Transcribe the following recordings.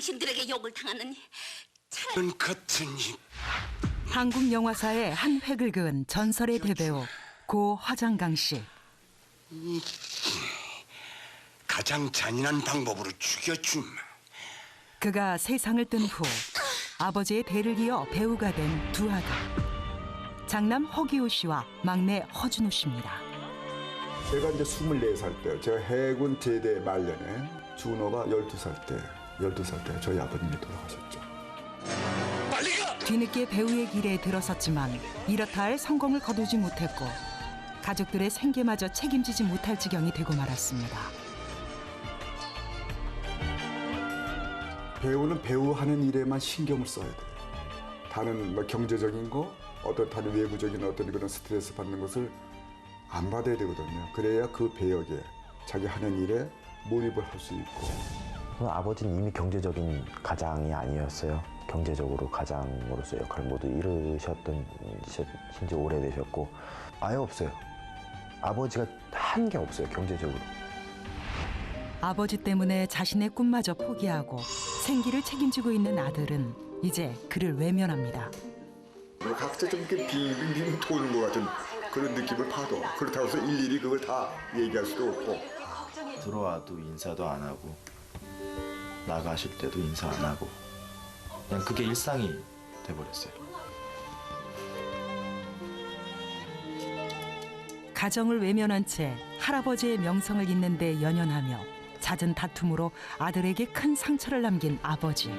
당신들에게 욕을 당하느니 은 같으니 한국 영화사의 한 획을 그은 전설의 대배우 고 허장강 씨. 가장 잔인한 방법으로 죽여줌. 그가 세상을 뜬 후 아버지의 대를 이어 배우가 된 두 아들. 장남 허기호 씨와 막내 허준호 씨입니다. 제가 이제 24살 때, 제가 해군 제대 말년에 준호가 12살 때 저희 아버님이 돌아가셨죠. 빨리 가! 뒤늦게 배우의 길에 들어섰지만 이렇다 할 성공을 거두지 못했고 가족들의 생계마저 책임지지 못할 지경이 되고 말았습니다. 배우는 배우하는 일에만 신경을 써야 돼요. 다른 뭐 경제적인 거, 어떤 다른 외부적인 어떤 그런 스트레스 받는 것을 안 받아야 되거든요. 그래야 그 배역에 자기 하는 일에 몰입을 할 수 있고. 아버지는 이미 경제적인 가장이 아니었어요. 경제적으로 가장으로서 역할을 모두 이루셨던 지 오래되셨고 아예 없어요. 아버지가 한 게 없어요, 경제적으로. 아버지 때문에 자신의 꿈마저 포기하고 생기를 책임지고 있는 아들은 이제 그를 외면합니다. 각자 좀 이렇게 빙빙 도는 것 같은 그런 느낌을 파도. 그렇다고 해서 일일이 그걸 다 얘기할 수도 없고. 들어와도 인사도 안 하고 나가실 때도 인사 안 하고 그냥 그게 일상이 돼버렸어요. 가정을 외면한 채 할아버지의 명성을 잇는 데 연연하며 잦은 다툼으로 아들에게 큰 상처를 남긴 아버지.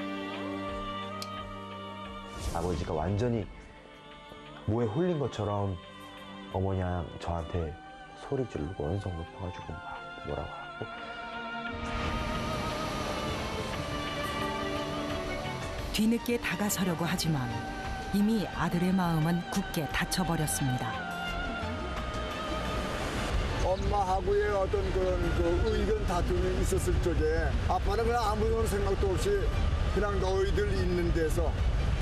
아버지가 완전히 뭐에 홀린 것처럼 어머니랑 저한테 소리 지르고 언성 높여가지고 막 뭐라고 하고. 뒤늦게 다가서려고 하지만 이미 아들의 마음은 굳게 닫혀버렸습니다. 엄마하고의 어떤 그런 그 의견 다툼이 있었을 적에 아빠는 그냥 아무 생각도 없이 그냥 너희들 있는 데서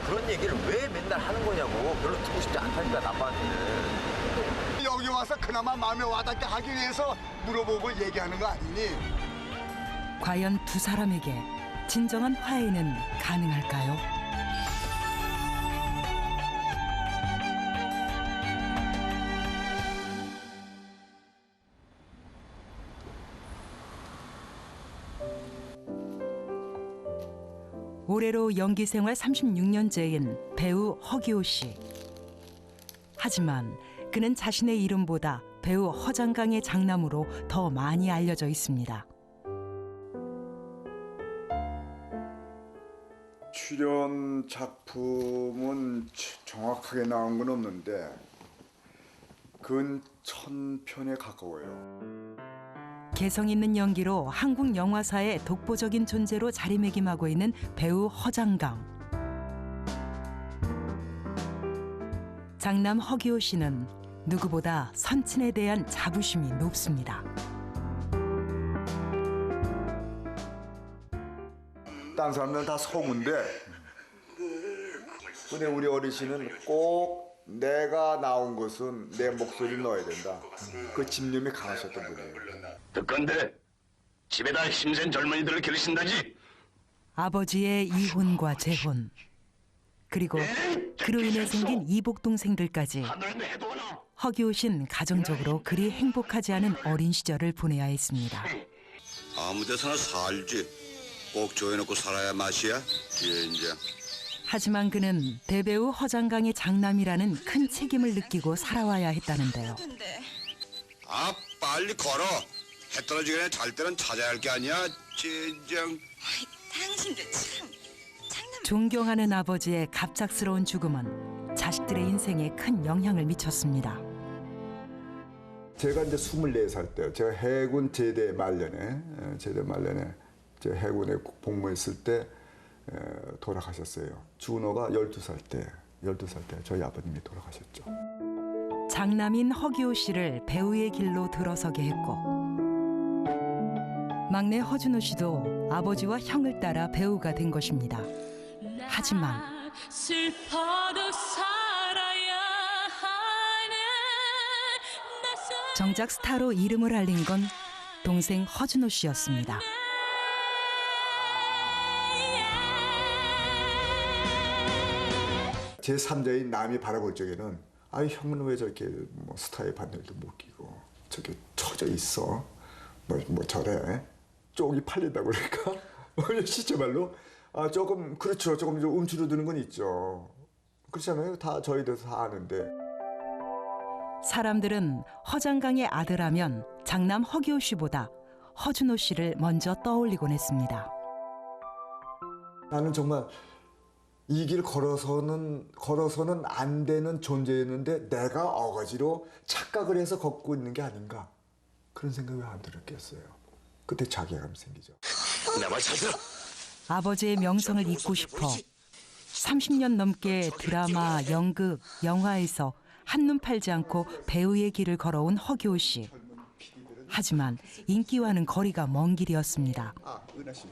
그런 얘기를 왜 맨날 하는 거냐고. 별로 듣고 싶지 않다니까, 아빠한테는. 여기 와서 그나마 마음에 와닿게 하기 위해서 물어보고 얘기하는 거 아니니? 과연 두 사람에게 진정한 화해는 가능할까요? 올해로 연기 생활 36년째인 배우 허기호 씨. 하지만 그는 자신의 이름보다 배우 허장강의 장남으로 더 많이 알려져 있습니다. 출연 작품은 정확하게 나온 건 없는데 근 1000편에 가까워요. 개성 있는 연기로 한국 영화사의 독보적인 존재로 자리매김하고 있는 배우 허장강. 장남 허기호 씨는 누구보다 선친에 대한 자부심이 높습니다. 딴 사람들은 다 소문데 근데 우리 어르신은 꼭 내가 나온 것은 내 목소리를 넣어야 된다. 그 집념이 강하셨던 분이에요. 듣건데 집에다 힘센 젊은이들을 기르신다지. 아버지의 이혼과 재혼, 그리고 그로 인해 생긴 이복 동생들까지 허기호 씨는 가정적으로 그리 행복하지 않은 어린 시절을 보내야 했습니다. 아무 데서나 살지. 꼭 조여놓고 살아야 맛이야. 이제. 하지만 그는 대배우 허장강의 장남이라는 큰 책임을 느끼고 살아와야 했다는데요. 아 빨리 걸어. 해 떨어지기 전에 잘 때는 찾아야 할 게 아니야. 진정. 당신들 참 장난. 존경하는 아버지의 갑작스러운 죽음은 자식들의 인생에 큰 영향을 미쳤습니다. 제가 이제 24살 때 제가 해군 제대 말년에 제가 해군에 복무했을 때 돌아가셨어요. 준호가 12살 때 저희 아버님이 돌아가셨죠. 장남인 허기호 씨를 배우의 길로 들어서게 했고 막내 허준호 씨도 아버지와 형을 따라 배우가 된 것입니다. 하지만 슬퍼도 살아야 하는 정작 스타로 이름을 알린 건 동생 허준호 씨였습니다. 제3자인 남이 바라볼 적에는 아이 형은 왜 저렇게 뭐 스타의 바늘도 못 끼고 저렇게 처져 있어 뭐 저래 쪽이 팔린다고 그럴까 시체 말로 조금 그렇죠 조금 좀 움츠러드는 건 있죠 그렇잖아요 다 저희들 다 아는데 사람들은 허장강의 아들하면 장남 허기호 씨보다 허준호 씨를 먼저 떠올리곤 했습니다. 나는 정말 이 길 걸어서는 안 되는 존재였는데 내가 어거지로 착각을 해서 걷고 있는 게 아닌가 그런 생각이 안 들었겠어요. 그때 자괴감이 생기죠. 아버지의 명성을 잇고 싶어 30년 넘게 드라마, 연극, 영화에서 한눈 팔지 않고 배우의 길을 걸어온 허기호 씨. 하지만 인기와는 거리가 먼 길이었습니다. 은하 씨,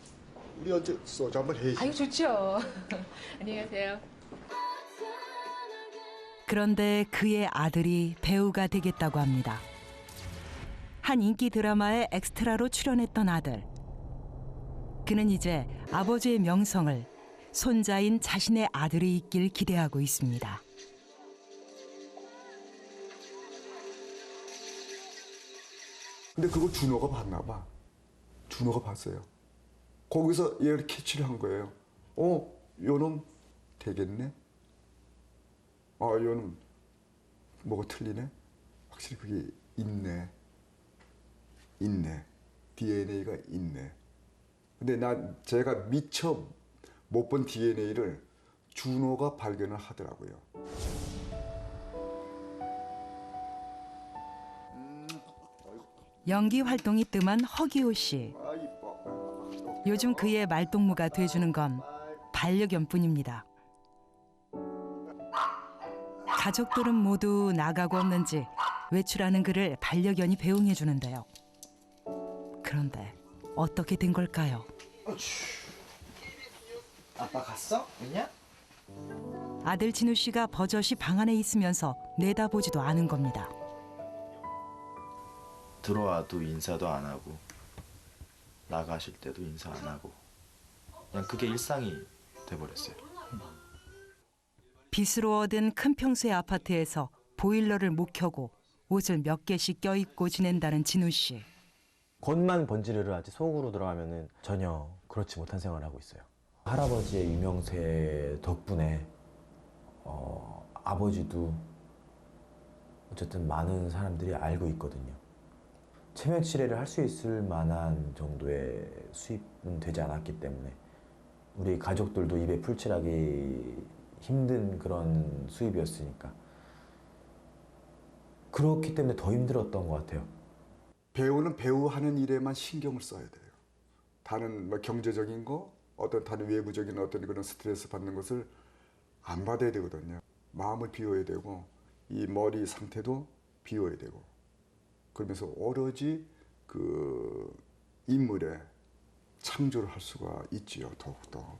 우리 언제 소주 한번 해야지. 아유 좋죠. 안녕히 가세요. 그런데 그의 아들이 배우가 되겠다고 합니다. 한 인기 드라마에 엑스트라로 출연했던 아들. 그는 이제 아버지의 명성을 손자인 자신의 아들이 잇길 기대하고 있습니다. 근데 그걸 준호가 봤나 봐. 준호가 봤어요. 거기서 얘를 캐치를 한 거예요. 요놈 되겠네? 요놈 뭐가 틀리네? 확실히 그게 있네. DNA가 있네. 근데 제가 미처 못 본 DNA를 준호가 발견을 하더라고요. 연기 활동이 뜸한 허기호 씨. 요즘 그의 말동무가 돼주는 건 반려견뿐입니다. 가족들은 모두 나가고 없는지 외출하는 그를 반려견이 배웅해 주는데요. 그런데 어떻게 된 걸까요? 아빠 갔어? 왜냐? 아들 진우 씨가 버젓이 방 안에 있으면서 내다보지도 않은 겁니다. 들어와도 인사도 안 하고 나가실 때도 인사 안 하고 그냥 그게 일상이 돼버렸어요. 빚으로 얻은 큰 평수의 아파트에서 보일러를 못 켜고 옷을 몇 개씩 껴입고 지낸다는 진우 씨. 겉만 번지르르 하지 속으로 들어가면은 전혀 그렇지 못한 생활을 하고 있어요. 할아버지의 유명세 덕분에 아버지도 어쨌든 많은 사람들이 알고 있거든요. 체면 치레를 할 수 있을 만한 정도의 수입은 되지 않았기 때문에 우리 가족들도 입에 풀칠하기 힘든 그런 수입이었으니까 그렇기 때문에 더 힘들었던 것 같아요. 배우는 배우 하는 일에만 신경을 써야 돼요. 다른 뭐 경제적인 거, 어떤 다른 외부적인 어떤 그런 스트레스 받는 것을 안 받아야 되거든요. 마음을 비워야 되고 이 머리 상태도 비워야 되고 그러면서 오로지 그 인물에 창조를 할 수가 있지요. 더욱더.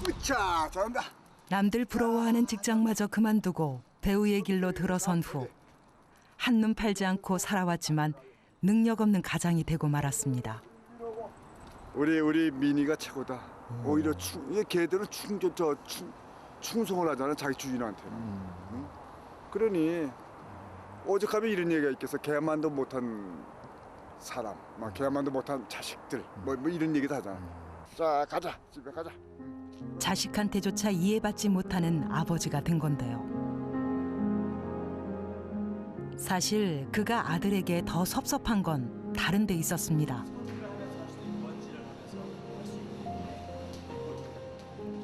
으차! 잘한다. 남들 부러워하는 직장마저 그만두고 배우의 길로 들어선 후 한눈 팔지 않고 살아왔지만 능력 없는 가장이 되고 말았습니다. 우리 미니가 최고다. 오히려 걔들은 충성을 하잖아 자기 주인한테. 응? 그러니 오죽하면 이런 얘기가 있겠어. 걔만도 못한 사람, 막 걔만도 못한 자식들, 뭐 이런 얘기도 하잖아. 자 가자 집에 가자. 자식한테조차 이해받지 못하는 아버지가 된 건데요. 사실 그가 아들에게 더 섭섭한 건 다른 데 있었습니다.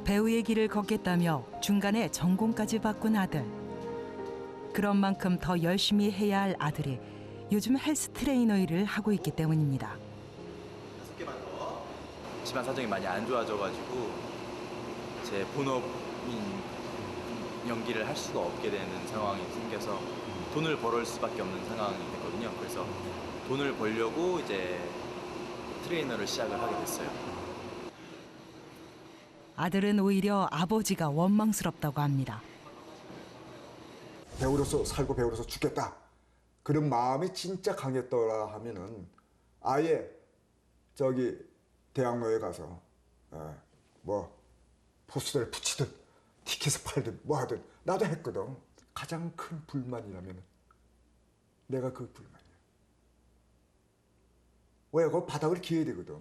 배우의 길을 걷겠다며 중간에 전공까지 바꾼 아들. 그런 만큼 더 열심히 해야 할 아들이 요즘 헬스 트레이너 일을 하고 있기 때문입니다. 집안 사정이 많이 안 좋아져가지고 제 본업인 연기를 할 수가 없게 되는 상황이 생겨서 돈을 벌을 수밖에 없는 상황이 됐거든요. 그래서 돈을 벌려고 이제 트레이너를 시작을 하게 됐어요. 아들은 오히려 아버지가 원망스럽다고 합니다. 배우로서 살고 배우로서 죽겠다. 그런 마음이 진짜 강했더라 하면은 아예 저기 대학로에 가서 뭐 포스터에 붙이든 티켓을 팔든 뭐 하든 나도 했거든. 가장 큰 불만이라면 내가 그 불만이야. 왜? 그거 바닥을 기어야 되거든.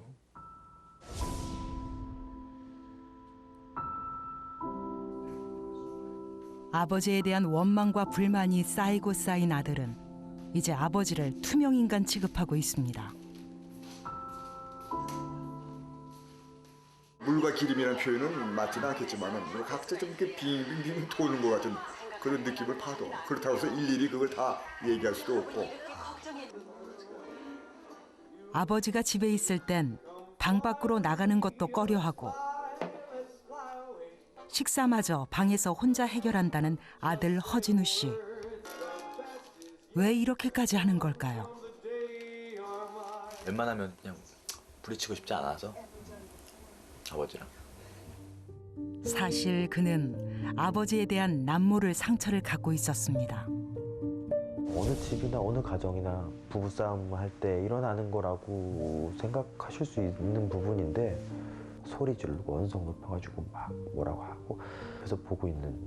아버지에 대한 원망과 불만이 쌓이고 쌓인 아들은 이제 아버지를 투명인간 취급하고 있습니다. 물과 기름이라는 표현은 맞지는 않겠지만 각자 좀 이렇게 빙빙빙 도는 것 같은 그런 느낌을 봐도 그렇다고 해서 일일이 그걸 다 얘기할 수도 없고. 아버지가 집에 있을 땐 방 밖으로 나가는 것도 꺼려하고 식사마저 방에서 혼자 해결한다는 아들 허진우 씨. 왜 이렇게까지 하는 걸까요? 웬만하면 그냥 부딪히고 싶지 않아서 아버지랑. 사실 그는 아버지에 대한 남모를 상처를 갖고 있었습니다. 어느 집이나 어느 가정이나 부부싸움 할 때 일어나는 거라고 생각하실 수 있는 부분인데 소리 지르고 언성 높여가지고 막 뭐라고 하고 그래서 보고 있는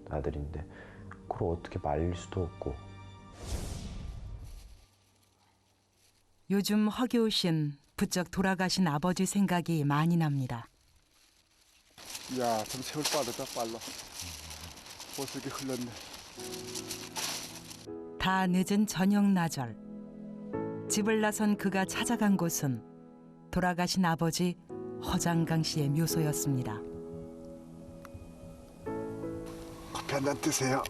아들인데 그걸 어떻게 말릴 수도 없고. 요즘 허기호 씨는 부쩍 돌아가신 아버지 생각이 많이 납니다. 야, 좀 세월 빠르다 빨라. 벌써 이렇게 흘렀네. 다 늦은 저녁 나절. 집을 나선 그가 찾아간 곳은 돌아가신 아버지 허장강 씨의 묘소였습니다. 커피 한 잔 드세요.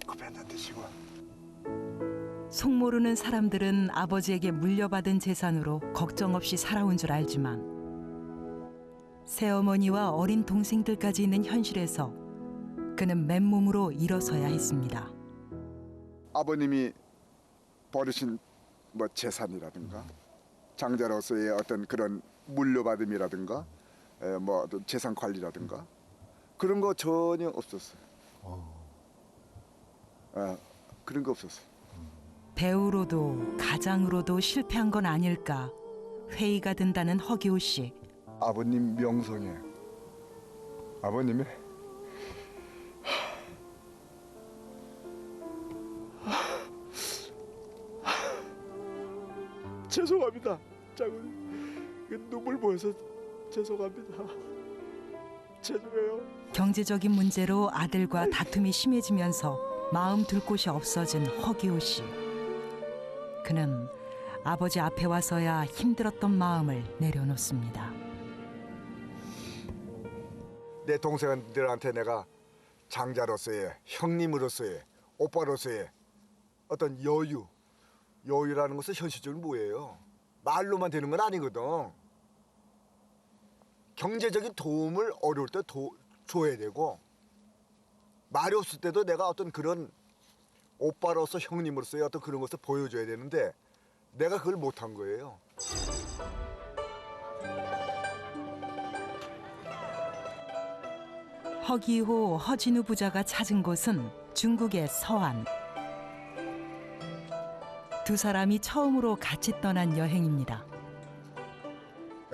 커피 한 잔 드시고. 속 모르는 사람들은 아버지에게 물려받은 재산으로 걱정 없이 살아온 줄 알지만 새어머니와 어린 동생들까지 있는 현실에서 그는 맨몸으로 일어서야 했습니다. 아버님이 버리신 뭐 재산이라든가 장자로서의 어떤 그런 물려받음이라든가 뭐 어떤 재산 관리라든가 그런 거 전혀 없었어요. 그런 거 없었어요. 배우로도 가장으로도 실패한 건 아닐까 회의가 든다는 허기호 씨. 아버님 명성에 아버님의 죄송합니다. 작은 눈물 보여서 죄송합니다. 죄송해요. 경제적인 문제로 아들과 다툼이 심해지면서 마음 둘 곳이 없어진 허기호 씨. 그는 아버지 앞에 와서야 힘들었던 마음을 내려놓습니다. 내 동생들한테 내가 장자로서의 형님으로서의 오빠로서의 어떤 여유라는 것은 현실적으로 뭐예요? 말로만 되는 건 아니거든. 경제적인 도움을 어려울 때 줘야 되고 말이 없을 때도 내가 어떤 그런 오빠로서 형님으로서의 어떤 그런 것을 보여줘야 되는데 내가 그걸 못한 거예요. 허기호, 허진우 부자가 찾은 곳은 중국의 서안. 두 사람이 처음으로 같이 떠난 여행입니다.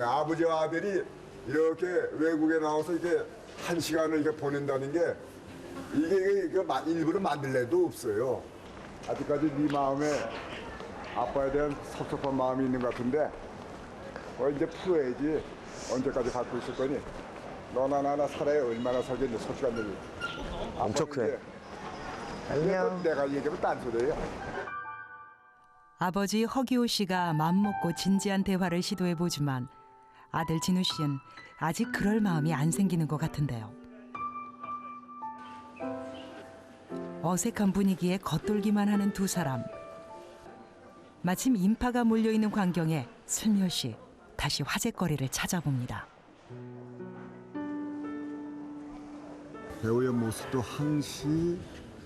아버지와 아들이 이렇게 외국에 나와서 이게 한 시간을 이렇게 보낸다는 게 이게 일부러 만들 애도 없어요. 아직까지 네 마음에 아빠에 대한 섭섭한 마음이 있는 것 같은데 이제 풀어야지. 언제까지 갖고 있을 거니? 너나 나나 살아야 얼마나 살겠니? 솔직한 엄청 크네. 안녕. 내가 얘기하면 딴소리예요. 아버지 허기호 씨가 맘먹고 진지한 대화를 시도해보지만 아들 진우 씨는 아직 그럴 마음이 안 생기는 것 같은데요. 어색한 분위기에 겉돌기만 하는 두 사람. 마침 인파가 몰려있는 광경에 슬며시 다시 화제거리를 찾아봅니다. 배우의 모습도 항시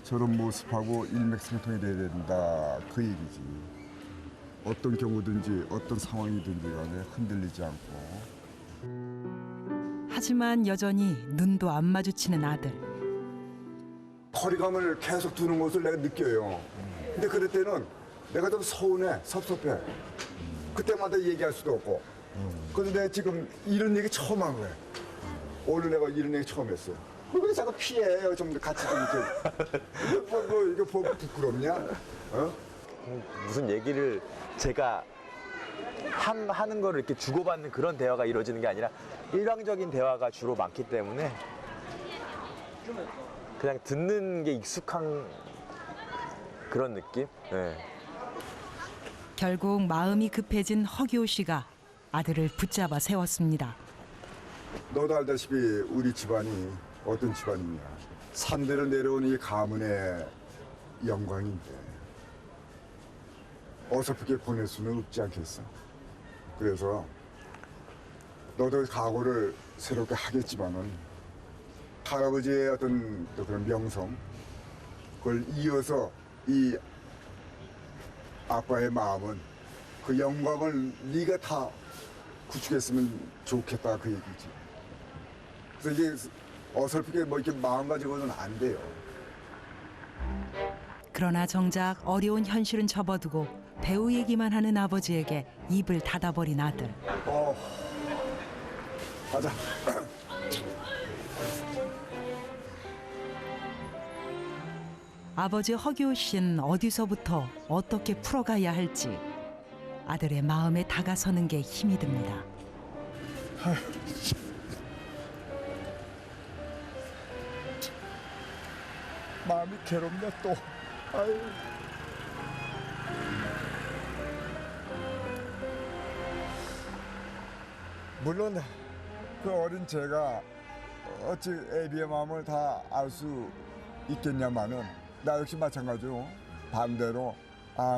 저런 모습하고 일맥상통이 돼야 된다. 그 얘기지. 어떤 경우든지 어떤 상황이든지 간에 흔들리지 않고. 하지만 여전히 눈도 안 마주치는 아들. 거리감을 계속 두는 것을 내가 느껴요. 근데 그럴 때는 내가 좀 서운해, 섭섭해. 그때마다 얘기할 수도 없고. 그런데 내가 지금 이런 얘기 처음 한 거야. 오늘 내가 이런 얘기 처음 했어요. 왜 자꾸 피해? 좀 같이 좀 이렇게 이거 보고 부끄럽냐? 어? 무슨 얘기를 제가 하는 거를 이렇게 주고받는 그런 대화가 이루어지는 게 아니라 일방적인 대화가 주로 많기 때문에 그냥 듣는 게 익숙한 그런 느낌? 네. 결국 마음이 급해진 허기호 씨가 아들을 붙잡아 세웠습니다. 너도 알다시피 우리 집안이 어떤 집안이냐. 산대로 내려온 이 가문의 영광인데 어설프게 보낼 수는 없지 않겠어. 그래서 너도 각오를 새롭게 하겠지만은 할아버지의 어떤 또 그런 명성 그걸 이어서 이 아빠의 마음은 그 영광을 네가 다 구축했으면 좋겠다 그 얘기지. 그래서 이게 어설프게 뭐 이렇게 마음 가지고는 안 돼요. 그러나 정작 어려운 현실은 접어두고 배우 얘기만 하는 아버지에게 입을 닫아버린 아들. 가자. 아버지 허기호 씨는 어디서부터 어떻게 풀어가야 할지 아들의 마음에 다가서는 게 힘이 듭니다. 마음이 괴롭네 또. 아유. 물론 그 어린 제가 어찌 애비의 마음을 다 알 수 있겠냐마는 나 역시 마찬가지로 반대로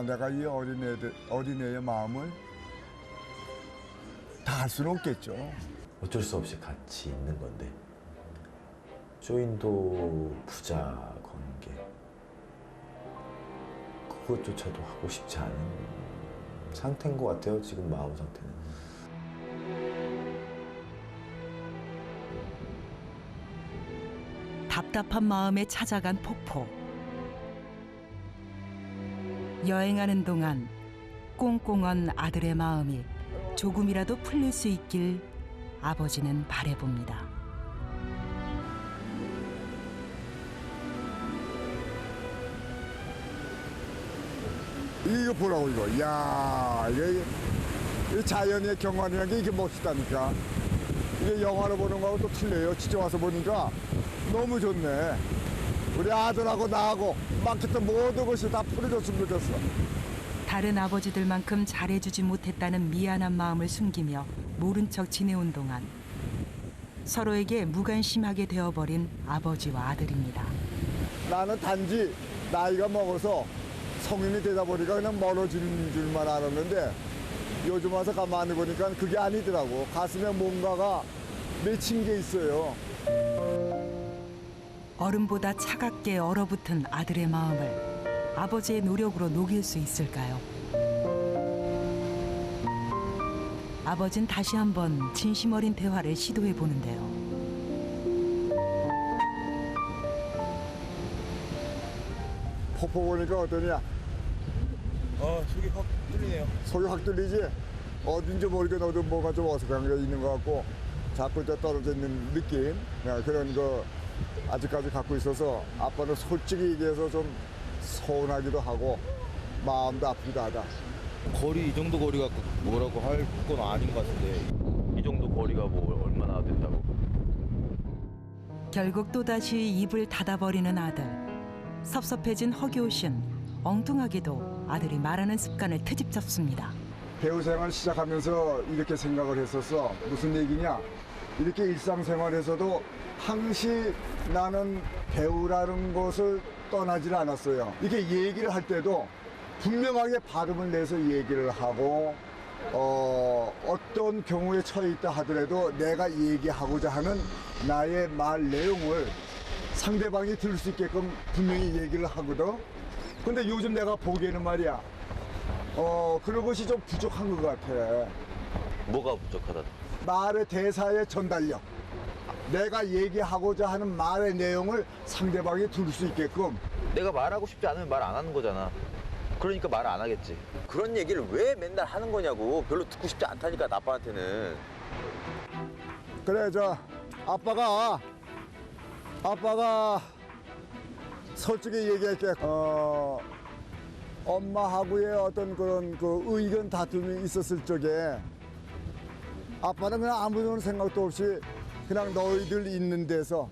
내가 이 어린애의 마음을 다 알 수는 없겠죠. 어쩔 수 없이 같이 있는 건데 조인도 부자 관계 그것조차도 하고 싶지 않은 상태인 것 같아요. 지금 마음 상태는. 답답한 마음에 찾아간 폭포. 여행하는 동안 꽁꽁언 아들의 마음이 조금이라도 풀릴 수 있길 아버지는 바라봅니다. 이거 보라고 이거. 야, 이게 자연의 경관이라는 게 이게 멋있다니까. 이게 영화로 보는 거하고 또 틀려요. 직접 와서 보니까 너무 좋네. 우리 아들하고 나하고 막혔던 모든 것이 다 풀어졌으면 좋겠어. 다른 아버지들만큼 잘해주지 못했다는 미안한 마음을 숨기며 모른 척 지내온 동안 서로에게 무관심하게 되어버린 아버지와 아들입니다. 나는 단지 나이가 먹어서 성인이 되다 보니까 그냥 멀어지는 줄만 알았는데 요즘 와서 가만히 보니까 그게 아니더라고. 가슴에 뭔가가 맺힌 게 있어요. 얼음보다 차갑게 얼어붙은 아들의 마음을 아버지의 노력으로 녹일 수 있을까요? 아버진 다시 한번 진심 어린 대화를 시도해 보는데요. 폭포 보니까 어떠냐? 속이 확 뚫리네요. 속이 확 뚫리지? 어딘지 모르게 너도 뭐가 좀 어색한 게 있는 것 같고 자꾸 저 떨어져 있는 느낌 그런 거 아직까지 갖고 있어서 아빠는 솔직히 얘기해서 좀 서운하기도 하고 마음도 아프기도 하다. 거리 이 정도 거리가 뭐라고 할 건 아닌 것 같은데 이 정도 거리가 뭐 얼마나 된다고. 결국 또다시 입을 닫아버리는 아들. 섭섭해진 허기호 씨는 엉뚱하게도 아들이 말하는 습관을 트집 잡습니다. 배우 생활 시작하면서 이렇게 생각을 했었어. 무슨 얘기냐? 이렇게 일상생활에서도 항시 나는 배우라는 것을 떠나질 않았어요. 이렇게 얘기를 할 때도 분명하게 발음을 내서 얘기를 하고 어떤 경우에 처해 있다 하더라도 내가 얘기하고자 하는 나의 말 내용을 상대방이 들을 수 있게끔 분명히 얘기를 하거든. 근데 요즘 내가 보기에는 말이야 그런 것이 좀 부족한 것 같아. 뭐가 부족하다? 말의 대사의 전달력. 내가 얘기하고자 하는 말의 내용을 상대방이 들을 수 있게끔. 내가 말하고 싶지 않으면 말 안 하는 거잖아. 그러니까 말 안 하겠지. 그런 얘기를 왜 맨날 하는 거냐고. 별로 듣고 싶지 않다니까, 아빠한테는. 그래, 아빠가 아빠가 솔직히 얘기할게. 엄마하고의 어떤 그런 그 의견 다툼이 있었을 적에 아빠는 그냥 아무런 생각도 없이 그냥 너희들 있는 데서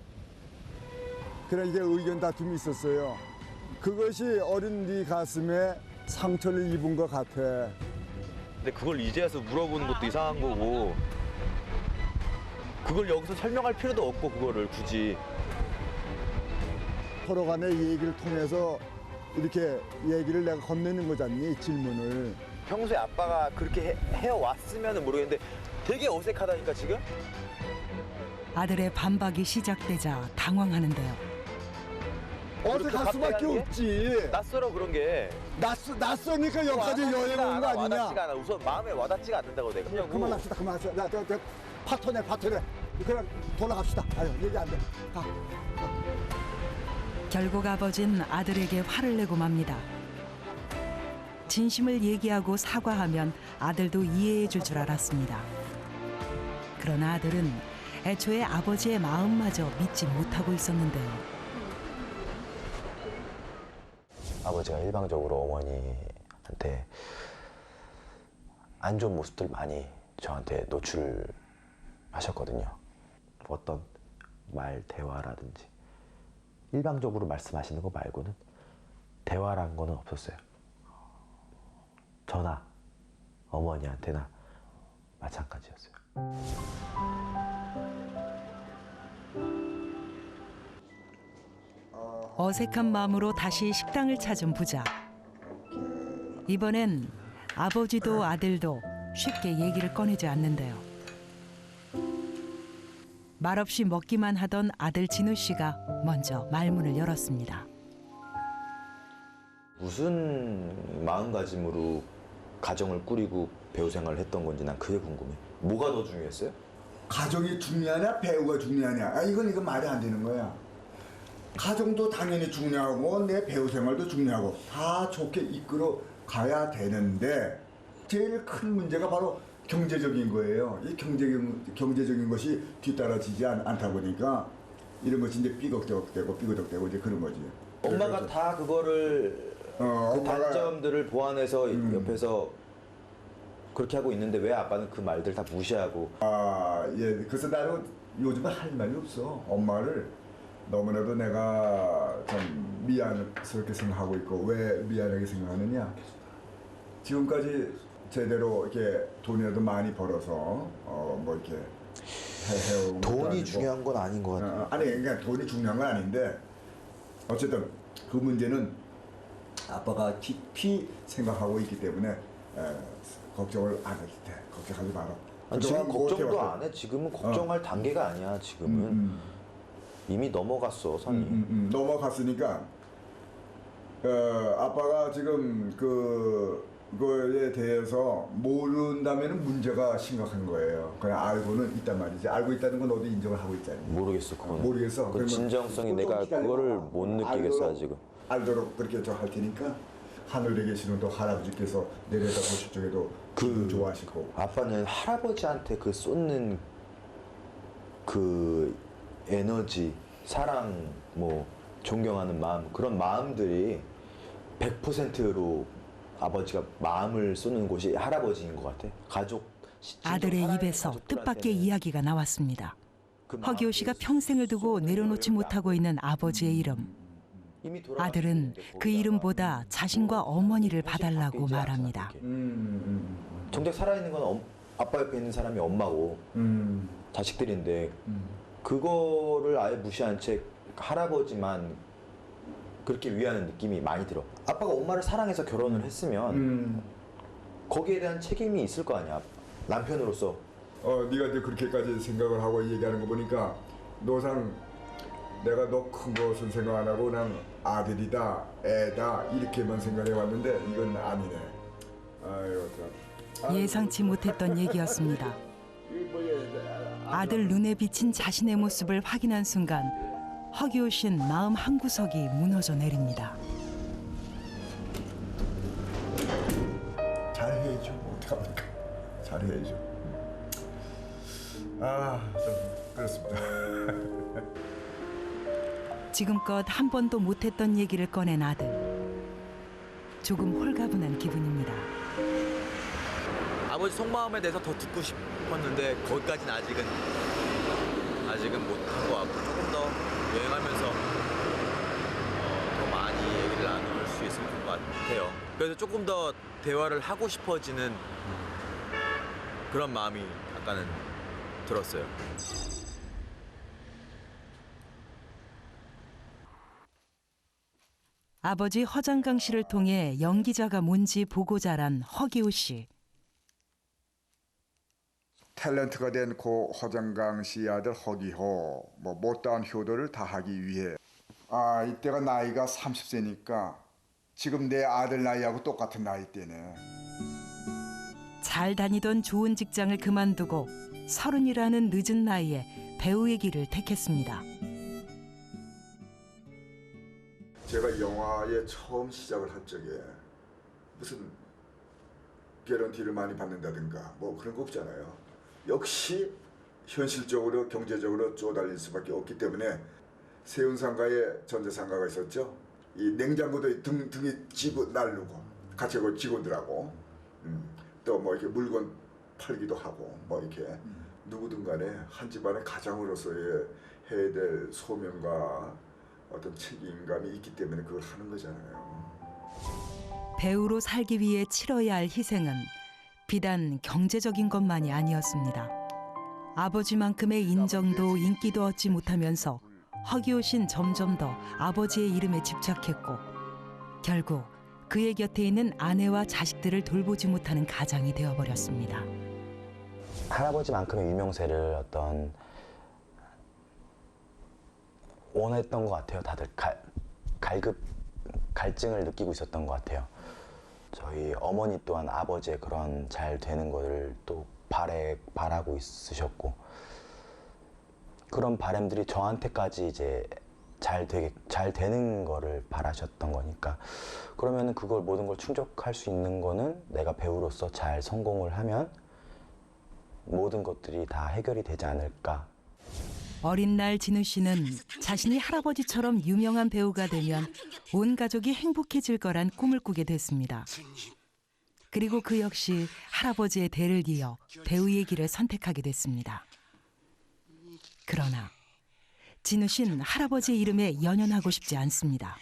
그냥 이게 의견 다툼이 있었어요. 그것이 어린 네 가슴에 상처를 입은 것 같아. 근데 그걸 이제 와서 물어보는 것도 이상한 거고 그걸 여기서 설명할 필요도 없고 그거를 굳이. 서로 간의 얘기를 통해서 이렇게 얘기를 내가 건네는 거잖니, 질문을. 평소에 아빠가 그렇게 해왔으면 모르겠는데 되게 어색하다니까 지금? 아들의 반박이 시작되자 당황하는데요. 어색할 수밖에 없지. 낯설어 그런 게. 낯서니까 여기까지 여행 온 거 아니냐. 와닿지가 않아. 우선 마음에 와닿지가 않는다고 내가. 그만합시다, 그만합시다. 파토네. 그냥 돌아갑시다. 아유, 얘기 안 돼. 가. 결국 아버진 아들에게 화를 내고 맙니다. 진심을 얘기하고 사과하면 아들도 이해해 줄 줄 알았습니다. 그러나 아들은 애초에 아버지의 마음마저 믿지 못하고 있었는데요. 아버지가 일방적으로 어머니한테 안 좋은 모습들 많이 저한테 노출하셨거든요. 어떤 말, 대화라든지 일방적으로 말씀하시는 거 말고는 대화란 거는 없었어요. 저나 어머니한테나 마찬가지였어요. 어색한 마음으로 다시 식당을 찾은 부자. 이번엔 아버지도 아들도 쉽게 얘기를 꺼내지 않는데요. 말없이 먹기만 하던 아들 진우 씨가 먼저 말문을 열었습니다. 무슨 마음가짐으로 가정을 꾸리고 배우 생활을 했던 건지 난 그게 궁금해. 뭐가 더 중요했어요? 가정이 중요하냐 배우가 중요하냐 이건 말이 안 되는 거야. 가정도 당연히 중요하고 내 배우 생활도 중요하고 다 좋게 이끌어 가야 되는데 제일 큰 문제가 바로 경제적인 거예요. 이 경제적인 것이 뒤따라지지 않다 보니까 이런 것이 이제 삐걱대고 이제 그런 거지. 엄마가 그래서, 다 그거를 그 단점들을 보완해서 옆에서 그렇게 하고 있는데 왜 아빠는 그 말들 다 무시하고? 예. 그래서 나는 요즘은 할 말이 없어. 엄마를 너무나도 내가 좀 미안스럽게 생각하고 있고 왜 미안하게 생각하느냐? 지금까지 제대로 이렇게 돈이라도 많이 벌어서 뭐 이렇게 해온 돈이 중요한 건 아닌 것 같아요. 아니 그러니까 돈이 중요한 건 아닌데 어쨌든 그 문제는 아빠가 깊이 생각하고 있기 때문에 걱정을 안 해도 돼. 걱정하지 마라. 아니, 지금 걱정도 안 해. 지금은 걱정할 단계가 아니야. 지금은 이미 넘어갔어 선이. 넘어갔으니까 아빠가 지금 그거에 대해서 모른다면 문제가 심각한 거예요. 그냥 알고는 있단 말이지. 알고 있다는 건 너도 인정을 하고 있잖아. 모르겠어 그거는. 모르겠어. 그 진정성이 내가 그거를 못 느끼겠어 아직은. 알도록 그렇게 좀 할 테니까 하늘에 계시는 또 할아버지께서 내려다 보실 적에도 기분 좋아하시고. 아빠는 할아버지한테 그 쏟는 그 에너지, 사랑, 뭐 존경하는 마음 그런 마음들이 100%로 아버지가 마음을 쏟는 곳이 할아버지인 것 같아. 가족. 아들의 입에서 뜻밖의 이야기가 나왔습니다. 허기호 씨가 평생을 두고 내려놓지 못하고 있는 아버지의 이름. 아들은 그 이름보다 자신과 어머니를 봐달라고 말합니다. 정작 살아있는 건 아빠 옆에 있는 사람이 엄마고 자식들인데 그거를 아예 무시한 채 할아버지만 그렇게 위하는 느낌이 많이 들어. 아빠가 엄마를 사랑해서 결혼을 했으면 거기에 대한 책임이 있을 거 아니야 남편으로서. 네가 이제 그렇게까지 생각을 하고 얘기하는 거 보니까 노상 내가 너 큰 것은 생각 안 하고 그냥 아들이다, 애다 이렇게만 생각해 왔는데 이건 아니네. 아유 참. 예상치 못했던 얘기였습니다. 아들 눈에 비친 자신의 모습을 확인한 순간 허기호 씨는 마음 한구석이 무너져 내립니다. 잘해야죠. 어떡합니까? 잘해야죠. 좀 그렇습니다. 지금껏 한 번도 못했던 얘기를 꺼낸 아들. 조금 홀가분한 기분입니다. 아버지 속마음에 대해서 더 듣고 싶었는데 거기까지는 아직은 못한 것 같고 조금 더 여행하면서 더 많이 얘기를 나눌 수 있을 것 같아요. 그래서 조금 더 대화를 하고 싶어지는 그런 마음이 약간은 들었어요. 아버지 허장강 씨를 통해 연기자가 뭔지 보고 자란 허기호 씨. 탤런트가 된 고 허장강 씨 아들 허기호, 못다한 효도를 다하기 위해 이때가 나이가 30세니까 지금 내 아들 나이하고 똑같은 나이대네. 잘 다니던 좋은 직장을 그만두고 30이라는 늦은 나이에 배우의 길을 택했습니다. 제가 영화에 처음 시작을 할 적에 무슨 개런티를 많이 받는다든가 그런 거 없잖아요. 역시 현실적으로 경제적으로 쪼달릴 수밖에 없기 때문에 세운상가에 전자상가가 있었죠. 이 냉장고도 등에 집어 날르고 같이 그 직원들하고 또 이렇게 물건 팔기도 하고 이렇게 누구든 간에 한 집안의 가장으로서의 해야 될 소명과 어떤 책임감이 있기 때문에 그걸 하는 거잖아요. 배우로 살기 위해 치러야 할 희생은 비단 경제적인 것만이 아니었습니다. 아버지만큼의 인정도 인기도 얻지 못하면서 허기호 씨는 점점 더 아버지의 이름에 집착했고 결국 그의 곁에 있는 아내와 자식들을 돌보지 못하는 가장이 되어버렸습니다. 할아버지만큼의 유명세를 원했던 것 같아요. 다들 갈증을 느끼고 있었던 것 같아요. 저희 어머니 또한 아버지의 그런 잘 되는 거를 또 바라고 있으셨고 그런 바람들이 저한테까지 이제 잘 되는 거를 바라셨던 거니까 그러면은 그걸 모든 걸 충족할 수 있는 거는 내가 배우로서 잘 성공을 하면 모든 것들이 다 해결이 되지 않을까. 어린 날 진우 씨는 자신이 할아버지처럼 유명한 배우가 되면 온 가족이 행복해질 거란 꿈을 꾸게 됐습니다. 그리고 그 역시 할아버지의 대를 이어 배우의 길을 선택하게 됐습니다. 그러나 진우 씨는 할아버지의 이름에 연연하고 싶지 않습니다.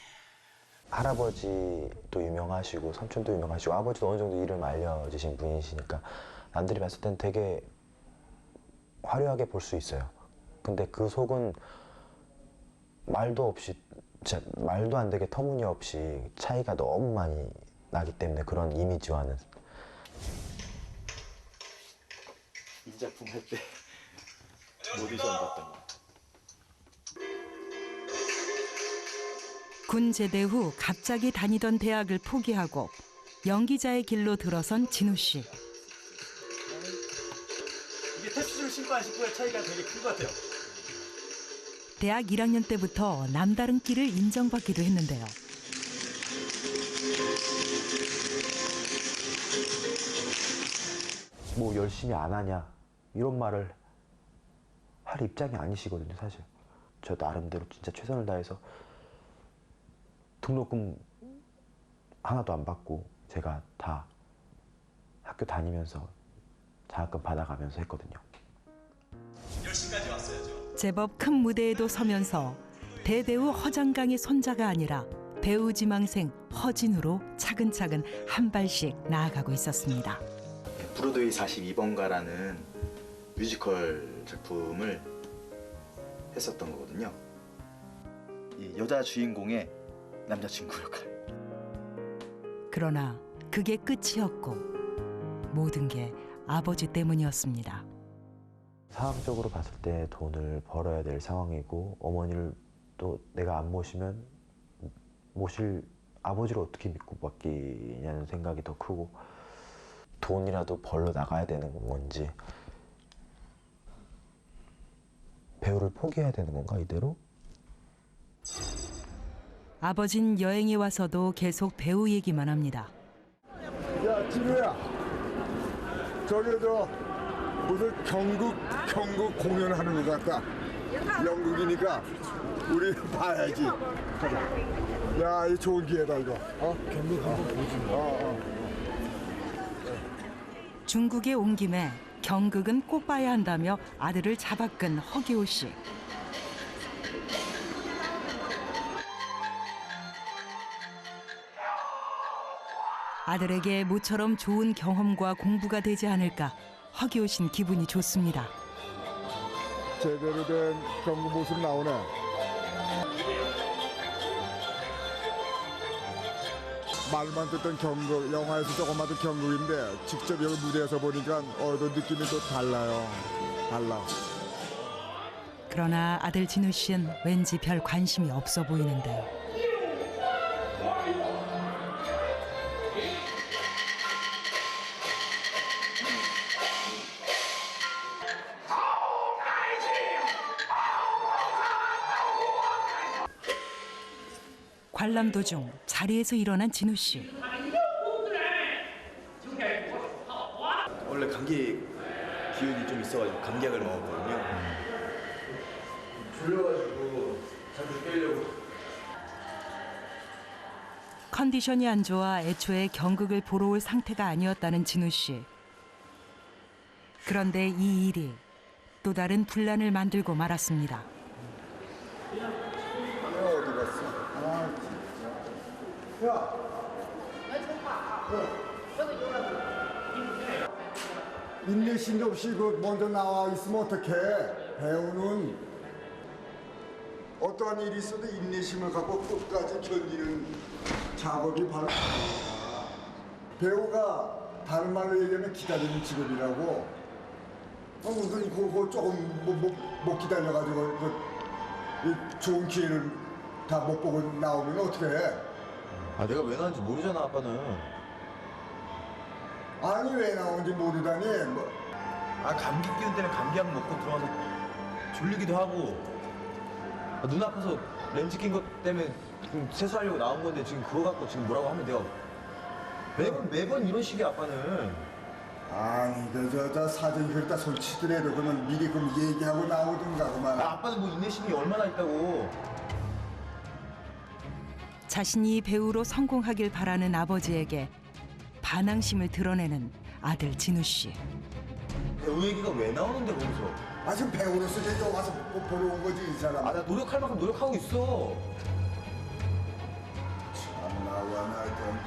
할아버지도 유명하시고 삼촌도 유명하시고 아버지도 어느 정도 이름 알려지신 분이시니까 남들이 봤을 땐 되게 화려하게 볼 수 있어요. 근데 그 속은 말도 없이 진짜 말도 안 되게 터무니없이 차이가 너무 많이 나기 때문에 그런 이미지와는. 이 작품 할 때 오디션 봤던 거. 군 제대 후 갑자기 다니던 대학을 포기하고 연기자의 길로 들어선 진우 씨. 이게 테스트를 신고 안 신고의 차이가 되게 큰 것 같아요. 대학 1학년 때부터 남다른 끼를 인정받기도 했는데요. 뭐 열심히 안 하냐 이런 말을 할 입장이 아니시거든요. 사실 저 나름대로 진짜 최선을 다해서 등록금 하나도 안 받고 제가 다 학교 다니면서 장학금 받아가면서 했거든요. 10시까지 왔어야죠. 제법 큰 무대에도 서면서 대배우 허장강의 손자가 아니라 배우 지망생 허진우로 차근차근 한 발씩 나아가고 있었습니다. 브로드웨이 42번가라는 뮤지컬 작품을 했었던 거거든요. 이 여자 주인공의 남자친구 역할. 그러나 그게 끝이었고 모든 게 아버지 때문이었습니다. 상황적으로 봤을 때 돈을 벌어야 될 상황이고 어머니를 또 내가 안 모시면 모실 아버지를 어떻게 믿고 맡기냐는 생각이 더 크고 돈이라도 벌러 나가야 되는 건지 배우를 포기해야 되는 건가 이대로? 아버진 여행에 와서도 계속 배우 얘기만 합니다. 야, 진우야. 저기 무슨 경극 공연하는 것 같다. 영국이니까 우리 봐야지. 가자. 야, 이 좋은 기회다 이거. 경북 한번 보지. 중국에 온 김에 경극은 꼭 봐야 한다며 아들을 잡아끈 허기호 씨. 아들에게 모처럼 좋은 경험과 공부가 되지 않을까 허기호 씨는 기분이 좋습니다. 제대로 된 경극 모습 나오네. 말만 듣던 경극, 영화에서 조금 봤던 경극인데 직접 여기 무대에서 보니까 또 느낌이 또 달라요. 달라. 그러나 아들 진우 씨는 왠지 별 관심이 없어 보이는데요. 관람 도중 자리에서 일어난 진우 씨. 원래 감기 기운이 좀 있어가지고 감기약을 먹었거든요. 졸려가지고 자꾸 깨려고. 컨디션이 안 좋아 애초에 경극을 보러 올 상태가 아니었다는 진우 씨. 그런데 이 일이 또 다른 분란을 만들고 말았습니다. 어디 갔어? 야! 인내심도 없이 먼저 나와 있으면 어떡해? 배우는 어떠한 일이 있어도 인내심을 갖고 끝까지 견디는 작업이 바로 배우가 다른 말로 얘기하면 기다리는 직업이라고. 무슨 그거 조금 못 기다려가지고 좋은 기회를 다 못 보고 나오면 어떻게 해? 내가 왜 나왔는지 모르잖아, 아빠는. 아니 왜 나온지 모르다니. 감기 기운 때문에 감기약 먹고 들어와서 졸리기도 하고. 눈 아파서 렌즈 낀 것 때문에 지금 세수하려고 나온 건데 지금 그거 갖고 지금 뭐라고 하면 내가 매번 이런 식이야, 아빠는. 아니 저 사정이 그렇다 솔치더라도 그러면 미리 그럼 얘기하고 나오든가 그만. 아빠는 뭐 인내심이 얼마나 있다고. 자신이 배우로 성공하길 바라는 아버지에게 반항심을 드러내는 아들 진우 씨. 배우 얘기가 왜 나오는데 거기서? 지금 배우로서 이제 와서 보러 온 거지 이 사람. 나 노력할 만큼 노력하고 있어. 참나 하여튼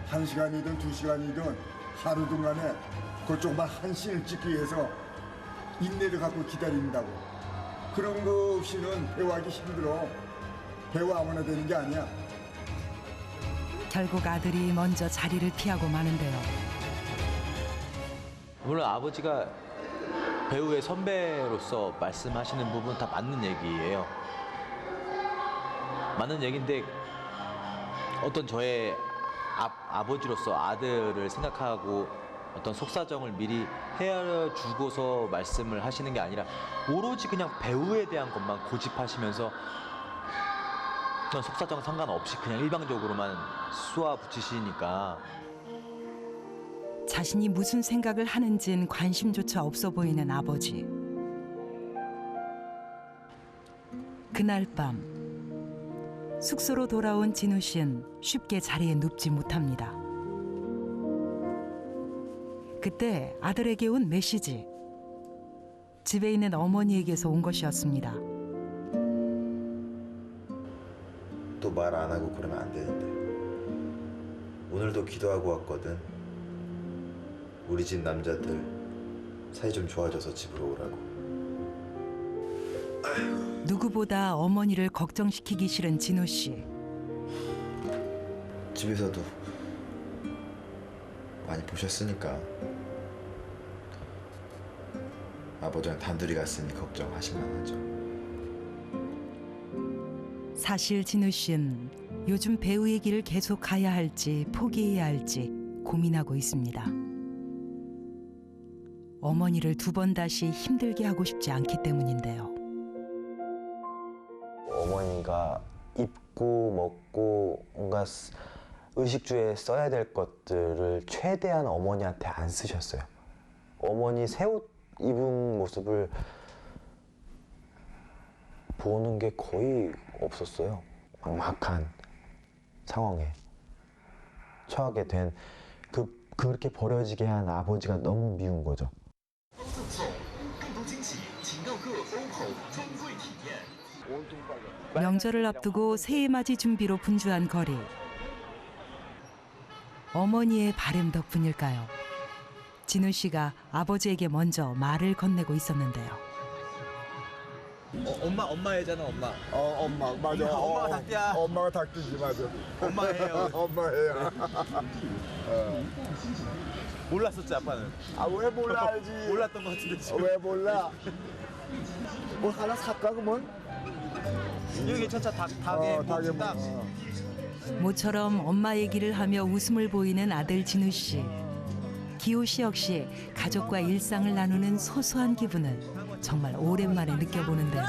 1시간이든 2시간이든 하루든 간에 그쪽만 한 씬을 찍기 위해서 인내를 갖고 기다린다고. 그런 거 없이는 배우하기 힘들어. 배우 아무나 되는 게 아니야. 결국 아들이 먼저 자리를 피하고 마는데요. 물론 아버지가 배우의 선배로서 말씀하시는 부분 다 맞는 얘기예요. 맞는 얘기인데 어떤 저의 아버지로서 아들을 생각하고 어떤 속사정을 미리 헤아려주고서 말씀을 하시는 게 아니라 오로지 그냥 배우에 대한 것만 고집하시면서 그런 속사정 상관없이 그냥 일방적으로만 쏘아 붙이시니까 자신이 무슨 생각을 하는진 관심조차 없어 보이는 아버지. 그날 밤 숙소로 돌아온 진우 씨는 쉽게 자리에 눕지 못합니다. 그때 아들에게 온 메시지. 집에 있는 어머니에게서 온 것이었습니다. 또 말 안 하고 그러면 안 되는데. 오늘도 기도하고 왔거든. 우리 집 남자들 사이 좀 좋아져서 집으로 오라고. 누구보다 어머니를 걱정시키기 싫은 진우 씨. 집에서도 많이 보셨으니까 아버지랑 단둘이 갔으니 걱정하실만 하죠. 사실 진우 씨는 요즘 배우의 길을 계속 가야 할지 포기해야 할지 고민하고 있습니다. 어머니를 두 번 다시 힘들게 하고 싶지 않기 때문인데요. 어머니가 입고 먹고 뭔가 의식주에 써야 될 것들을 최대한 어머니한테 안 쓰셨어요. 어머니 새 옷 입은 모습을 보는 게 거의 없었어요. 막막한 상황에 처하게 된 그렇게 버려지게 한 아버지가 너무 미운 거죠. 명절을 앞두고 새해 맞이 준비로 분주한 거리. 어머니의 바램 덕분일까요? 진우 씨가 아버지에게 먼저 말을 건네고 있었는데요. 엄마애잖아, 엄마. 엄마 맞아. 엄마가 닭띠야. 엄마가 닭띠지 맞아. 엄마예요. 엄마예요. 몰랐었지, 아빠는. 아 왜 몰라 알지. 몰랐던 것 같은데 지금. 왜 몰라? 뭐 하나 살까 그러면? 이거 괜찮자, 닭에 닭에 딱. 모처럼 엄마 얘기를 하며 웃음을 보이는 아들 진우 씨. 기호 씨 역시 가족과 일상을 나누는 소소한 기분을 정말 오랜만에 느껴보는데요.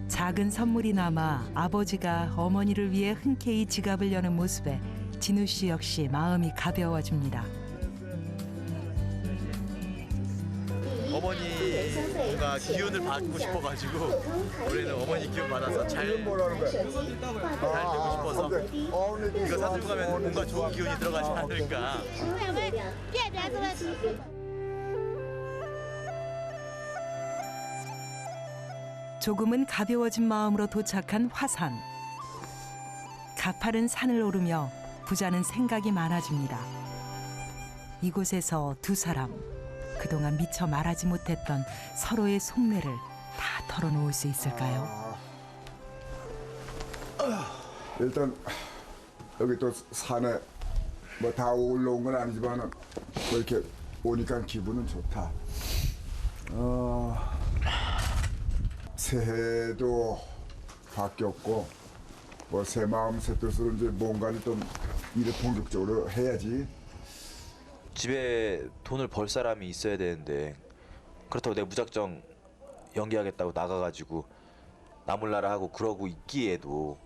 작은 선물이 남아 아버지가 어머니를 위해 흔쾌히 지갑을 여는 모습에 진우 씨 역시 마음이 가벼워집니다. 어머니가 기운을 받고 싶어가지고 우리는 어머니 기운 받아서 잘 되고 뭐라는 거야? 싶어서 이거 사들고 가면 뭔가 좋은 기운이 들어가지 않을까. 조금은 가벼워진 마음으로 도착한 화산. 가파른 산을 오르며 부자는 생각이 많아집니다. 이곳에서 두 사람 그동안 미처 말하지 못했던 서로의 속내를 다 털어놓을 수 있을까요? 일단 여기 또 산에 뭐 다 올라온 건 아니지만은 뭐 이렇게 오니까 기분은 좋다. 새해도 바뀌었고 뭐 새 마음 새 뜻으로 이제 뭔가를 좀 일을 본격적으로 해야지. 집에 돈을 벌 사람이 있어야 되는데 그렇다고 내가 무작정 연기하겠다고 나가가지고 나몰라라 하고 그러고 있기에도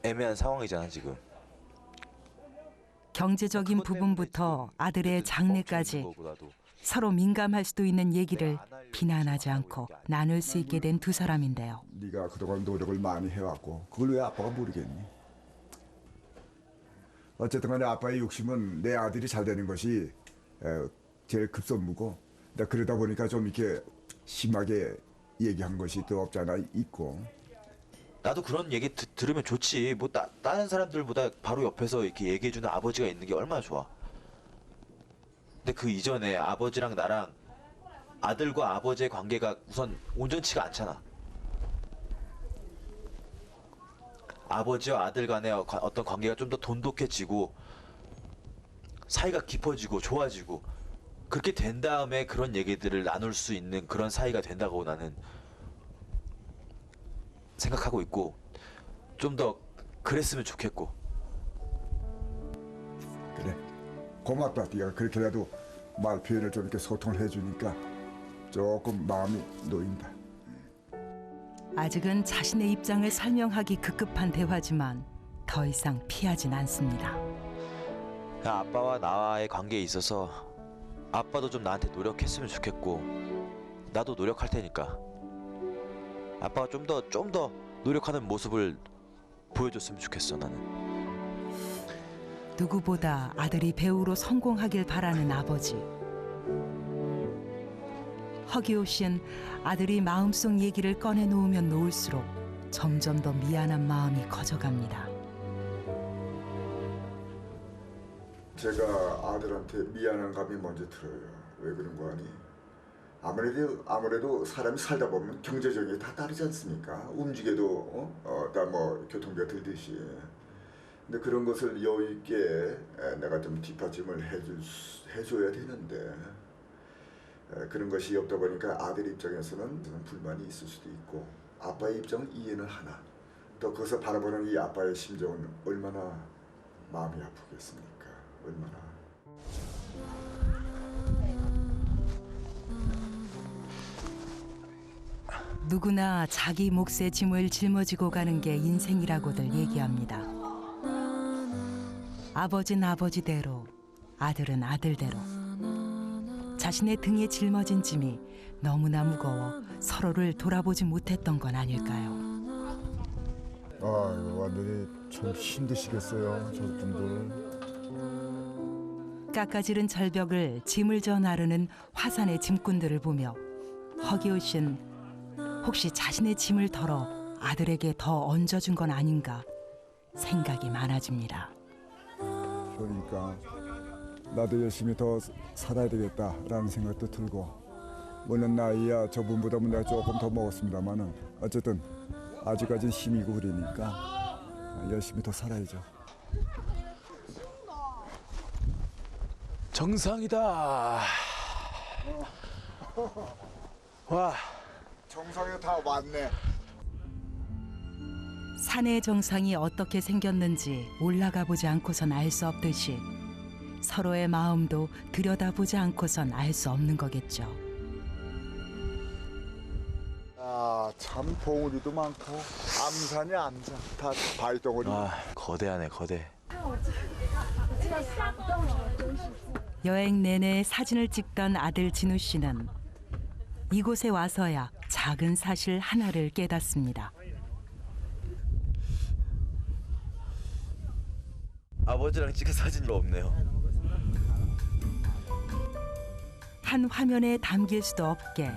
애매한 상황이잖아 지금. 경제적인 부분부터 아들의 장래까지 서로 민감할 수도 있는 얘기를 비난하지 않고 나눌 수 있게 된 두 사람인데요. 네가 그동안 노력을 많이 해왔고 그걸 왜 아빠가 모르겠니? 어쨌든 간에 아빠의 욕심은 내 아들이 잘 되는 것이 제일 급선무고 그러다 보니까 좀 이렇게 심하게 얘기한 것이 또 없지 않아 있고. 나도 그런 얘기 들으면 좋지. 뭐 다른 사람들보다 바로 옆에서 이렇게 얘기해주는 아버지가 있는 게 얼마나 좋아. 근데 그 이전에 아버지랑 나랑 아들과 아버지의 관계가 우선 온전치가 않잖아. 아버지와 아들 간의 어떤 관계가 좀 더 돈독해지고 사이가 깊어지고 좋아지고 그렇게 된 다음에 그런 얘기들을 나눌 수 있는 그런 사이가 된다고 나는 생각하고 있고 좀 더 그랬으면 좋겠고. 그래 고맙다. 네가 그렇게라도 말 표현을 좀 이렇게 소통을 해주니까 조금 마음이 놓인다. 아직은 자신의 입장을 설명하기 급급한 대화지만 더 이상 피하진 않습니다. 아빠와 나와의 관계에 있어서 아빠도 좀 나한테 노력했으면 좋겠고 나도 노력할 테니까 아빠가 좀 더 노력하는 모습을 보여줬으면 좋겠어. 나는 누구보다 아들이 배우로 성공하길 바라는 아버지. 허기호 씨는 아들이 마음속 얘기를 꺼내놓으면 놓을수록 점점 더 미안한 마음이 커져갑니다. 제가 아들한테 미안한 감이 먼저 들어요. 왜 그런 거 아니? 아무래도 사람이 살다 보면 경제적인 게 다 다르지 않습니까? 움직여도 다 뭐 교통비가 들듯이. 근데 그런 것을 여유 있게 내가 좀 뒷받침을 해줘야 되는데 그런 것이 없다 보니까 아들 입장에서는 불만이 있을 수도 있고 아빠의 입장은 이해는 하나 또 그것을 바라보는 이 아빠의 심정은 얼마나 마음이 아프겠습니까? 얼마나. 누구나 자기 몫의 짐을 짊어지고 가는 게 인생이라고들 얘기합니다. 아버지는 아버지대로, 아들은 아들대로. 자신의 등에 짊어진 짐이 너무나 무거워 서로를 돌아보지 못했던 건 아닐까요? 아, 이거 완전히 참 힘드시겠어요, 저분들. 깎아지른 절벽을 짐을 져 나르는 화산의 짐꾼들을 보며 허기호 씨는 혹시 자신의 짐을 덜어 아들에게 더 얹어준 건 아닌가 생각이 많아집니다. 그러니까 나도 열심히 더 살아야 되겠다라는 생각도 들고, 물론 나이야 저분보다는 내가 조금 더 먹었습니다만은 어쨌든 아직까지 힘이고 그러니까 열심히 더 살아야죠. 정상이다. 와. 정상에 다 왔네. 산의 정상이 어떻게 생겼는지 올라가 보지 않고선 알 수 없듯이 서로의 마음도 들여다보지 않고선 알 수 없는 거겠죠. 아, 참 봉우리도 많고 암산이 암산 다 바위덩어리. 아, 거대하네, 거대. 여행 내내 사진을 찍던 아들 진우 씨는 이곳에 와서야 작은 사실 하나를 깨닫습니다. 아버지랑 찍은 사진이 없네요. 한 화면에 담길 수도 없게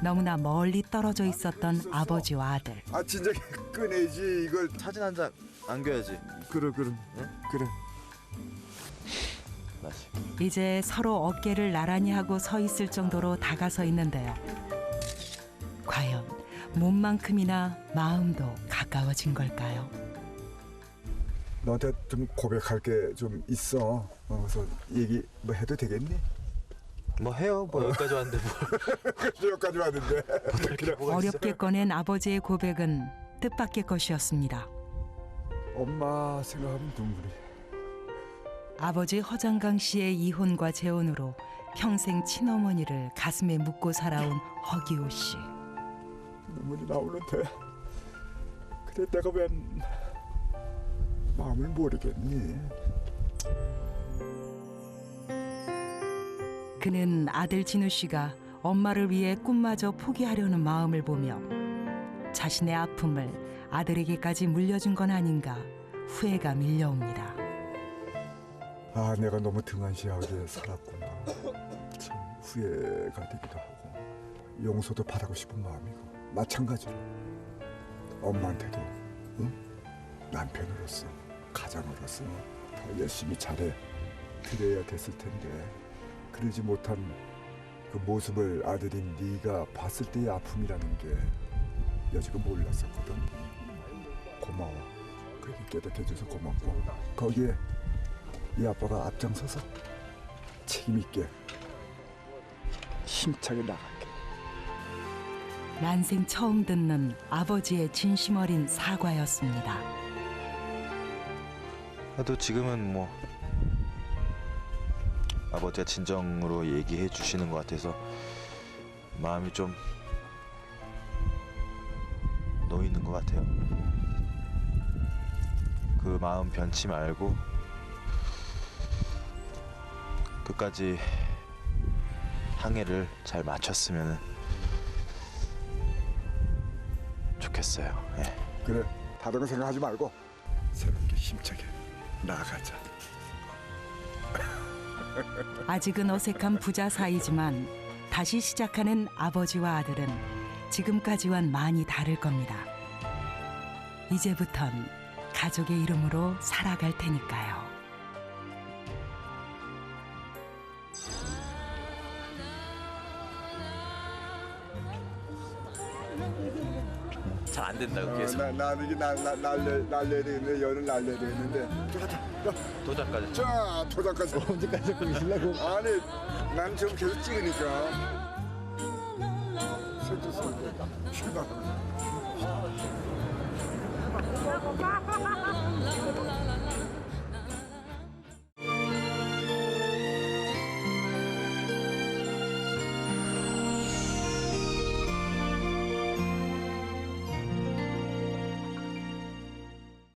너무나 멀리 떨어져 있었던 아버지와 아들. 아, 진짜 꺼내지 이걸. 사진 한 장 남겨야지. 그래. 다시. 이제 서로 어깨를 나란히 하고 서 있을 정도로 다가서 있는데요. 과연 몸만큼이나 마음도 가까워진 걸까요? 너한테 좀 고백할 게 좀 있어. 그래서 얘기 뭐 해도 되겠니? 뭐 해요. 뭐 여기까지 왔는데 뭐. 여기까지 왔는데. 어렵게 꺼낸 아버지의 고백은 뜻밖의 것이었습니다. 엄마 생각하면 눈물이. 아버지 허장강 씨의 이혼과 재혼으로 평생 친어머니를 가슴에 묻고 살아온 허기호 씨. 눈물이 나오는데 그래 내가 왜 마음을 모르겠니? 그는 아들 진우 씨가 엄마를 위해 꿈마저 포기하려는 마음을 보며 자신의 아픔을 아들에게까지 물려준 건 아닌가 후회가 밀려옵니다. 아, 내가 너무 등한시하게 살았구나. 참 후회가 되기도 하고 용서도 바라고 싶은 마음이고, 마찬가지로 엄마한테도 남편으로서 가장으로서 더 열심히 잘해 드려야 됐을 텐데 그러지 못한 그 모습을 아들인 네가 봤을 때의 아픔이라는 게 여지껏 몰랐었거든. 고마워. 그렇게 깨닫게해줘서 고맙고, 거기에 이 아빠가 앞장서서 책임 있게 힘차게 나갈게. 난생 처음 듣는 아버지의 진심 어린 사과였습니다. 그래도 지금은 뭐 아버지가 진정으로 얘기해 주시는 것 같아서 마음이 좀 놓이는 것 같아요. 그 마음 변치 말고 끝까지 항해를 잘 마쳤으면 좋겠어요. 예. 그래, 다른 거 생각하지 말고 새롭게 힘차게 나아가자. 아직은 어색한 부자 사이지만 다시 시작하는 아버지와 아들은 지금까지와는 많이 다를 겁니다. 이제부턴 가족의 이름으로 살아갈 테니까요. 잘 안 된다고 계속. 나는 이게 날려야 되는데, 열을 날려야 되는데. 도장까지. 자, 도장까지. 언제까지 보시려고? 아니, 난 지금 계속 찍으니까. 실제 실제.